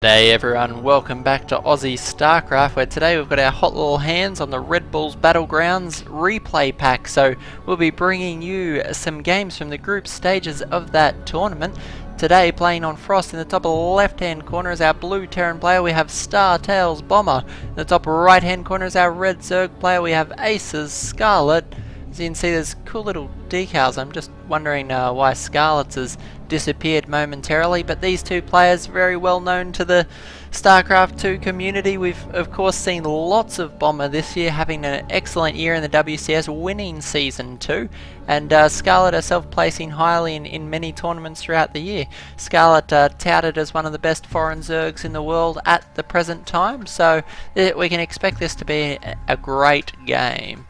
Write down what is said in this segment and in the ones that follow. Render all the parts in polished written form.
G'day everyone, welcome back to Aussie Starcraft, where today we've got our hot little hands on the Red Bulls Battlegrounds replay pack. So we'll be bringing you some games from the group stages of that tournament. Today, playing on Frost, in the top left hand corner is our blue Terran player, we have Startails Bomber. In the top right hand corner is our red Zerg player, we have Aces Scarlett. As you can see, there's cool little decals. I'm just wondering why Scarlett's has disappeared momentarily, but these two players very well known to the Starcraft 2 community. We've of course seen lots of Bomber this year, having an excellent year in the WCS, winning Season 2, and Scarlett herself placing highly in many tournaments throughout the year. Scarlett touted as one of the best foreign Zergs in the world at the present time, so we can expect this to be a great game.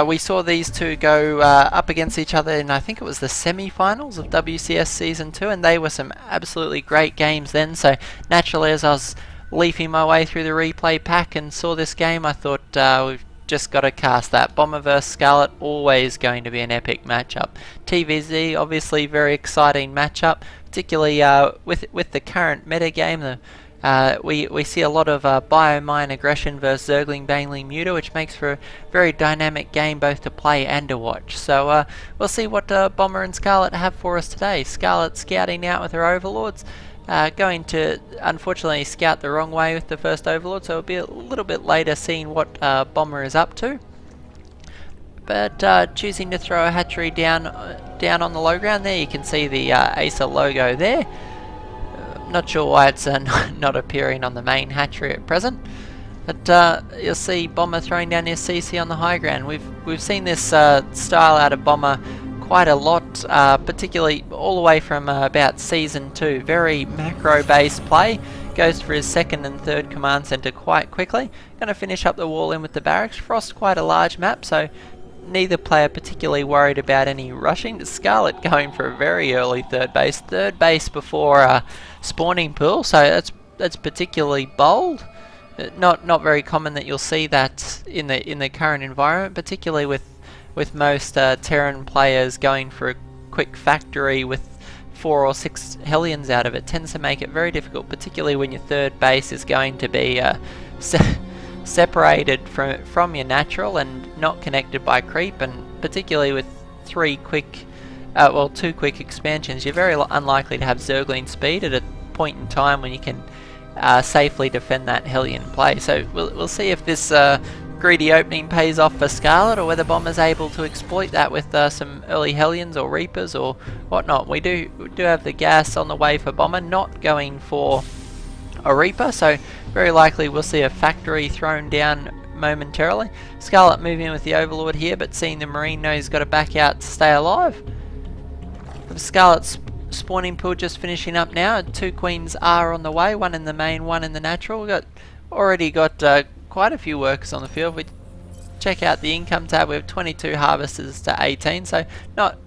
We saw these two go up against each other in, I think it was the semi-finals of WCS Season 2, and they were some absolutely great games then. So naturally, as I was leafing my way through the replay pack and saw this game, I thought we've just got to cast that. Bomber vs Scarlett, always going to be an epic matchup. TVZ, obviously very exciting matchup, particularly with the current meta game. We see a lot of Biomine Aggression versus Zergling Baneling Muta, which makes for a very dynamic game both to play and to watch. So we'll see what Bomber and Scarlett have for us today. Scarlett scouting out with her Overlords, going to unfortunately scout the wrong way with the first Overlord, so it'll be a little bit later seeing what Bomber is up to. But choosing to throw a hatchery down on the low ground there, you can see the Acer logo there. Not sure why it's not appearing on the main hatchery at present, but you'll see Bomber throwing down his CC on the high ground. We've seen this style out of Bomber quite a lot, particularly all the way from about Season 2. Very macro-based play, goes for his second and third command center quite quickly. Going to finish up the wall in with the barracks. Frost quite a large map, so neither player particularly worried about any rushing. Scarlett going for a very early third base before spawning pool, so that's particularly bold. Not very common that you'll see that in the current environment, particularly with most Terran players going for a quick factory with 4 or 6 Hellions out of it. Tends to make it very difficult, particularly when your third base is going to be separated from your natural and not connected by creep, and particularly with 2 quick expansions, you're very unlikely to have Zergling speed at a point in time when you can safely defend that Hellion play. So we'll see if this greedy opening pays off for Scarlett, or whether Bomber's able to exploit that with some early Hellions or Reapers or whatnot. We do have the gas on the way for Bomber, not going for a Reaper, so very likely we'll see a factory thrown down momentarily. Scarlett moving in with the Overlord here, but seeing the Marine, know he's got to back out to stay alive. Scarlett's spawning pool just finishing up now. 2 Queens are on the way, 1 in the main, 1 in the natural. We've already got quite a few workers on the field. If we check out the income tab, we have 22 harvesters to 18, so not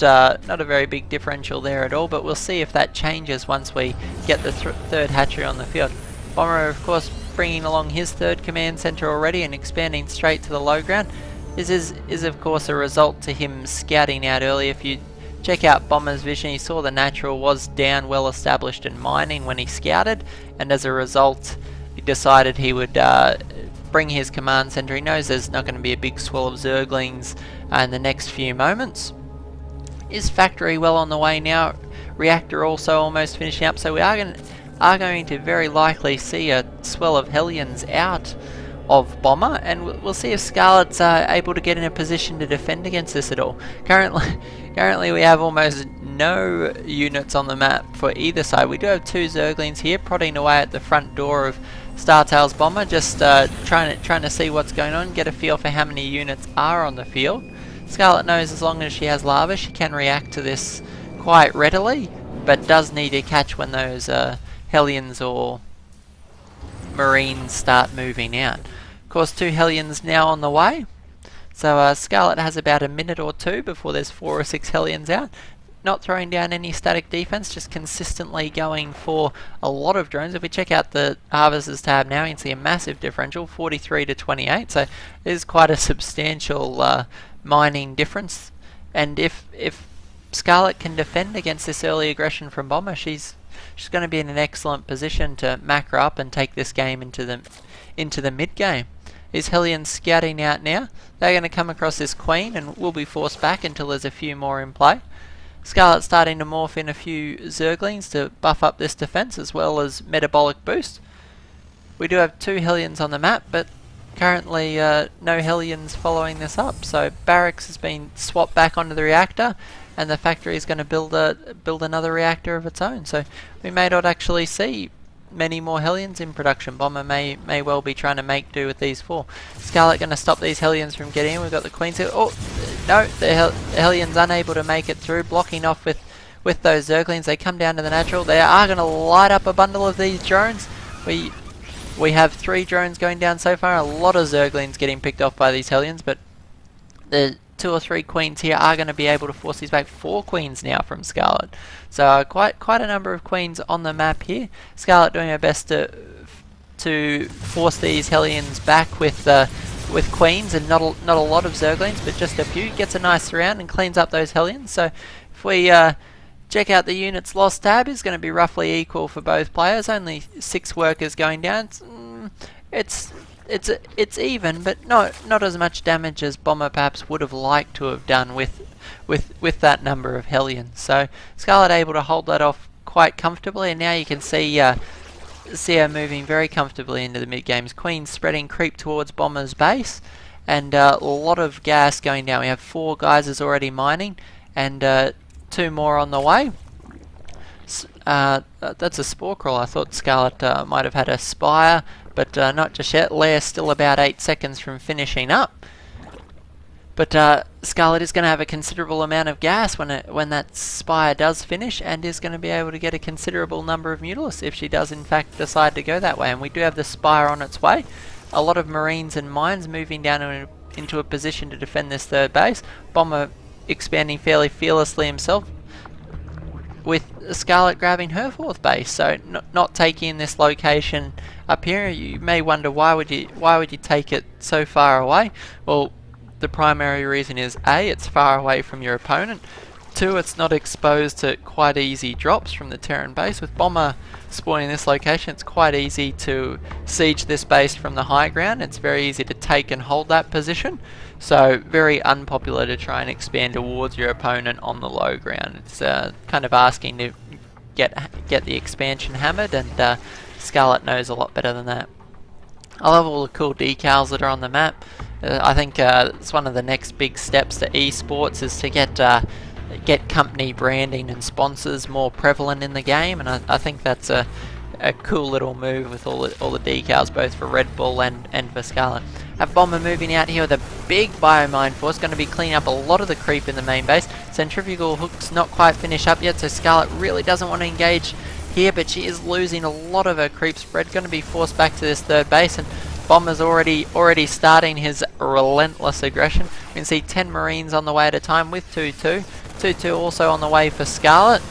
a very big differential there at all, but we'll see if that changes once we get the third hatchery on the field. Bomber, of course, bringing along his third command center already and expanding straight to the low ground. This is of course a result to him scouting out early. If you check out Bomber's vision, he saw the natural was down, well established in mining when he scouted, and as a result he decided he would bring his command center. He knows there's not going to be a big swell of Zerglings in the next few moments. Is factory well on the way now? Reactor also almost finishing up, so we are going to very likely see a swell of Hellions out of Bomber, and we'll see if Scarlett's able to get in a position to defend against this at all. Currently we have almost no units on the map for either side. We do have 2 Zerglings here prodding away at the front door of Startails Bomber, just trying to see what's going on, get a feel for how many units are on the field. Scarlett knows as long as she has lava, she can react to this quite readily, but does need to catch when those Hellions or Marines start moving out. Of course, 2 Hellions now on the way, so Scarlett has about a minute or 2 before there's 4 or 6 Hellions out. Not throwing down any static defense, just consistently going for a lot of drones. If we check out the Harvesters tab now, you can see a massive differential, 43 to 28, so it is quite a substantial mining difference. And if Scarlett can defend against this early aggression from Bomber, she's going to be in an excellent position to macro up and take this game into the mid game. These Hellions scouting out now. They're going to come across this Queen and will be forced back until there's a few more in play. Scarlett's starting to morph in a few Zerglings to buff up this defense as well as metabolic boost. We do have 2 Hellions on the map, but currently no Hellions following this up. So Barracks has been swapped back onto the reactor, and the factory is going to build another reactor of its own. So we may not actually see many more Hellions in production. Bomber may well be trying to make do with these 4. Scarlett going to stop these Hellions from getting in. We've got the Queens here. Oh no, the Hellions unable to make it through, blocking off with those Zerglings. They come down to the natural. They are going to light up a bundle of these drones. We have 3 drones going down so far. A lot of Zerglings getting picked off by these Hellions, but the 2 or 3 Queens here are going to be able to force these back. 4 Queens now from Scarlett. So quite a number of Queens on the map here. Scarlett doing her best to force these Hellions back with Queens, and not a lot of Zerglings, but just a few. Gets a nice surround and cleans up those Hellions. So if we check out the units lost tab, is going to be roughly equal for both players. Only 6 workers going down. It's even, but not as much damage as Bomber perhaps would have liked to have done with that number of Hellions. So Scarlett able to hold that off quite comfortably, and now you can see her moving very comfortably into the mid games. Queen spreading creep towards Bomber's base, and a lot of gas going down. We have 4 geysers already mining, and 2 more on the way. That's a spore crawl. I thought Scarlett might have had a spire, but not just yet. Leah's still about 8 seconds from finishing up. But Scarlett is going to have a considerable amount of gas when that spire does finish, and is going to be able to get a considerable number of Mutalisks if she does in fact decide to go that way. And we do have the spire on its way. A lot of Marines and mines moving down into a position to defend this 3rd base. Bomber expanding fairly fearlessly himself, with Scarlett grabbing her 4th base, so not taking this location up here. You may wonder why would you take it so far away? Well, the primary reason is A, it's far away from your opponent. 2, it's not exposed to quite easy drops from the Terran base. With Bomber spawning this location, it's quite easy to siege this base from the high ground. It's very easy to take and hold that position. So very unpopular to try and expand towards your opponent on the low ground. It's kind of asking to get the expansion hammered, and Scarlett knows a lot better than that. I love all the cool decals that are on the map. I think it's one of the next big steps to esports is to get company branding and sponsors more prevalent in the game, and I think that's a cool little move with all the decals, both for Red Bull and for Scarlett. Have Bomber moving out here with a big biomine force, going to be cleaning up a lot of the creep in the main base. Centrifugal hook's not quite finished up yet, so Scarlett really doesn't want to engage here, but she is losing a lot of her creep spread. Going to be forced back to this 3rd base, and Bomber's already starting his relentless aggression. We can see 10 Marines on the way at a time with 2-2. 2-2 also on the way for Scarlett.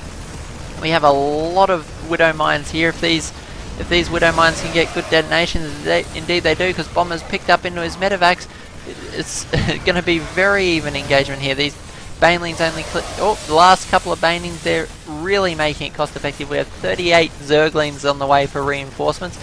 We have a lot of Widow Mines here. If these Widow Mines can get good detonations, indeed they do, because Bomber's picked up into his medevacs. It's going to be very even engagement here. These Banelings only the last couple of Banelings, they're really making it cost effective. We have 38 Zerglings on the way for reinforcements.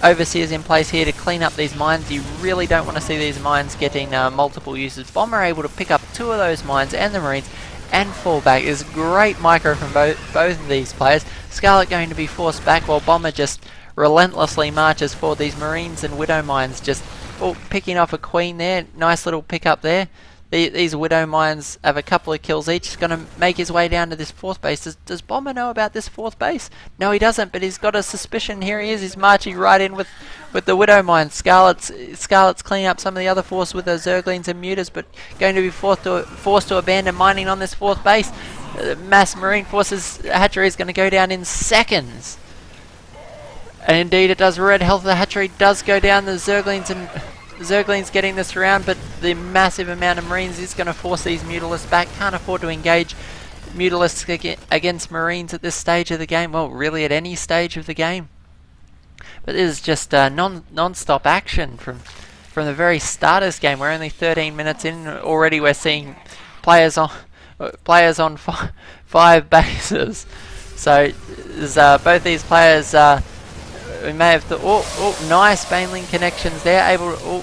Overseers in place here to clean up these mines. You really don't want to see these mines getting multiple uses. Bomber able to pick up 2 of those mines and the Marines and fall back. Is great micro from both of these players. Scarlett going to be forced back while Bomber just relentlessly marches forward. These Marines and Widow Mines just picking off a Queen there. Nice little pick up there. These Widow Mines have a couple of kills each. He's going to make his way down to this 4th base. Does Bomber know about this 4th base? No, he doesn't, but he's got a suspicion. Here he is. He's marching right in with the Widow Mines. Scarlett's cleaning up some of the other force with those Zerglings and Mutas, but going to be forced to abandon mining on this 4th base. Mass Marine Forces hatchery is going to go down in seconds. And indeed it does. Red health of the hatchery does go down. The Zerglings getting this round, but the massive amount of Marines is going to force these Mutalisks back. Can't afford to engage Mutalisks against Marines at this stage of the game. Well, really at any stage of the game. But this is just non-stop action from the very start of this game. We're only 13 minutes in. Already we're seeing players players on 5 bases. So both these players, we may have nice Baneling connections there,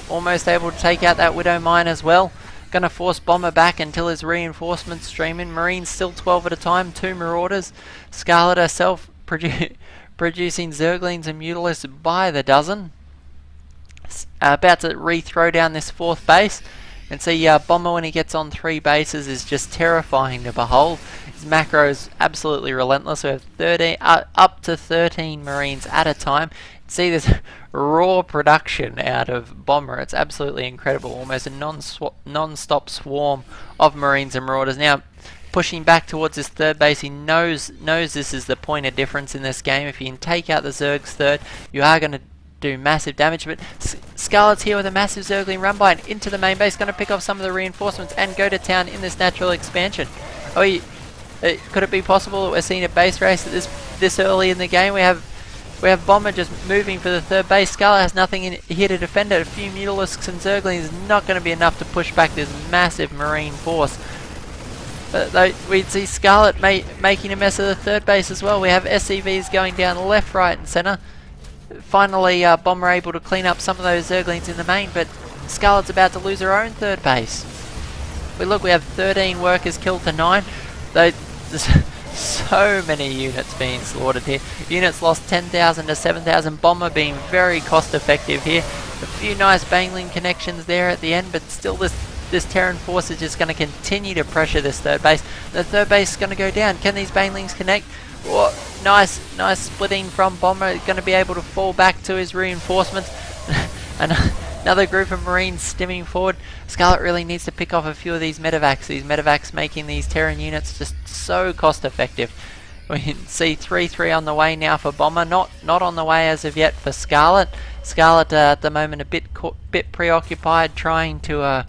almost able to take out that Widow Mine as well. Gonna force Bomber back until his reinforcements stream in. Marines still 12 at a time, 2 Marauders. Scarlett herself producing Zerglings and Mutalisks by the dozen. About to re-throw down this 4th base. And see, Bomber, when he gets on 3 bases, is just terrifying to behold. His macro is absolutely relentless. We have up to 13 Marines at a time. See this raw production out of Bomber. It's absolutely incredible. Almost a non-stop swarm of Marines and Marauders. Now, pushing back towards his 3rd base, he knows this is the point of difference in this game. If you can take out the Zerg's 3rd, you are going to do massive damage, but Scarlett's here with a massive Zergling run by and into the main base, going to pick off some of the reinforcements and go to town in this natural expansion. Could it be possible that we're seeing a base race at this early in the game? We have Bomber just moving for the 3rd base. Scarlett has nothing here to defend it. A few Mutalisks and Zerglings is not going to be enough to push back this massive Marine force. But we'd see Scarlett making a mess of the 3rd base as well. We have SCVs going down left, right and centre. Finally, Bomber able to clean up some of those Zerglings in the main, but Scarlett's about to lose her own 3rd base. We have 13 workers killed to 9. There's so many units being slaughtered here. Units lost 10,000 to 7,000. Bomber being very cost effective here. A few nice Baneling connections there at the end, but still this Terran force is just going to continue to pressure this 3rd base. The 3rd base is going to go down. Can these Banelings connect? Oh, nice splitting from Bomber. Going to be able to fall back to his reinforcements. And another group of Marines stimming forward. Scarlett really needs to pick off a few of these medevacs. These medevacs making these Terran units just so cost effective. We can see 3-3 on the way now for Bomber. Not on the way as of yet for Scarlett. Scarlett at the moment a bit preoccupied trying to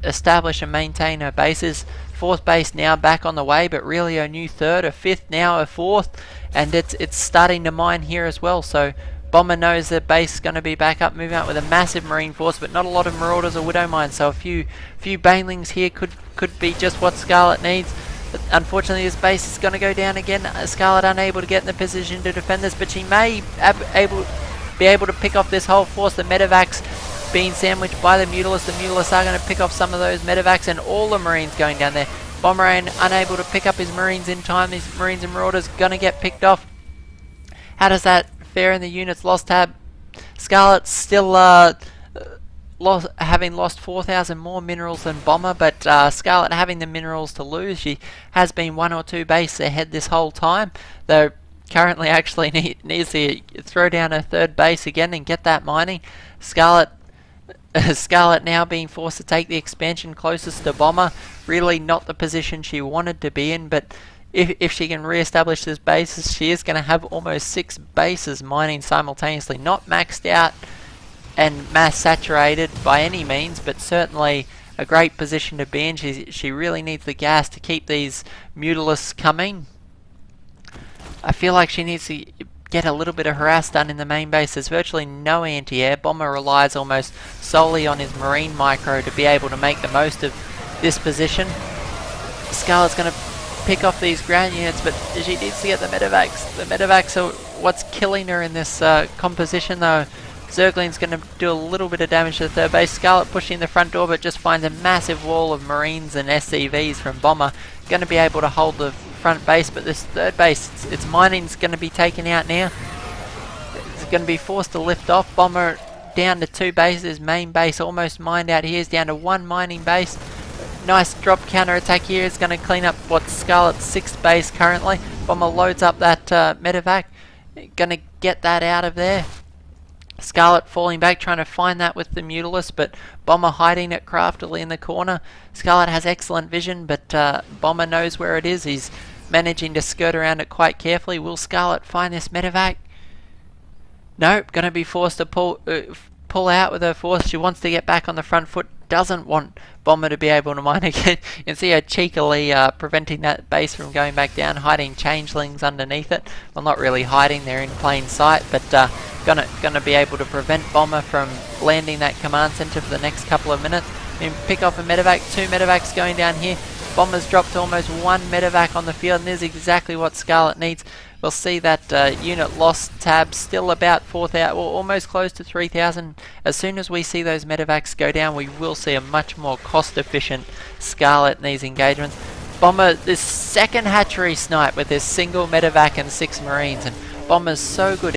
establish and maintain her bases. 4th base now back on the way, but really a new 3rd, a 5th, now a 4th, and it's starting to mine here as well. So Bomber knows that base is going to be back up, moving out with a massive Marine force, but not a lot of Marauders or Widow Mines. So a few Banelings here could be just what Scarlett needs. But unfortunately, this base is going to go down again. Scarlett unable to get in the position to defend this, but she may be able to pick off this whole force. The medevacs being sandwiched by the Mutalisks. The Mutalisks are going to pick off some of those medevacs, and all the Marines going down there. Bomber unable to pick up his Marines in time. These Marines and Marauders going to get picked off. How does that fare in the units lost tab? Scarlett still having lost 4,000 more minerals than Bomber, but Scarlett having the minerals to lose. She has been 1 or 2 bases ahead this whole time, though currently actually needs to throw down her 3rd base again and get that mining. Scarlett now being forced to take the expansion closest to Bomber. Really not the position she wanted to be in, but if she can re-establish this bases, she is going to have almost 6 bases mining simultaneously. Not maxed out and mass saturated by any means, but certainly a great position to be in. She really needs the gas to keep these Mutalisks coming. I feel like she needs to get a little bit of harass done in the main base. There's virtually no anti-air. Bomber relies almost solely on his Marine micro to be able to make the most of this position. Scarlett's going to pick off these ground units, but she needs to get the medevacs. The medevacs are what's killing her in this composition, though. Zergling's going to do a little bit of damage to the 3rd base. Scarlett pushing the front door, but just finds a massive wall of Marines and SCVs from Bomber. Going to be able to hold the front base, but this 3rd base, its mining's going to be taken out now. It's going to be forced to lift off. Bomber down to 2 bases. Main base almost mined out here. Is down to 1 mining base. Nice drop counter attack here. It's going to clean up what's Scarlett's 6th base currently. Bomber loads up that medevac. Going to get that out of there. Scarlett falling back, trying to find that with the Mutalisks, but Bomber hiding it craftily in the corner. Scarlett has excellent vision, but Bomber knows where it is. He's managing to skirt around it quite carefully. Will Scarlett find this medevac? Nope, going to be forced to pull out with her force. She wants to get back on the front foot. Doesn't want Bomber to be able to mine again. You can see her cheekily preventing that base from going back down, hiding changelings underneath it. Well, not really hiding, they're in plain sight, but gonna be able to prevent Bomber from landing that command center for the next couple of minutes. And pick off a medevac. 2 medevacs going down here. Bomber's dropped almost 1 medevac on the field, and this is exactly what Scarlett needs. We'll see that unit loss tab still about 4,000, or almost close to 3,000. As soon as we see those medevacs go down, we will see a much more cost-efficient Scarlett in these engagements. Bomber, this second hatchery snipe with this single medevac and 6 Marines, and Bomber's so good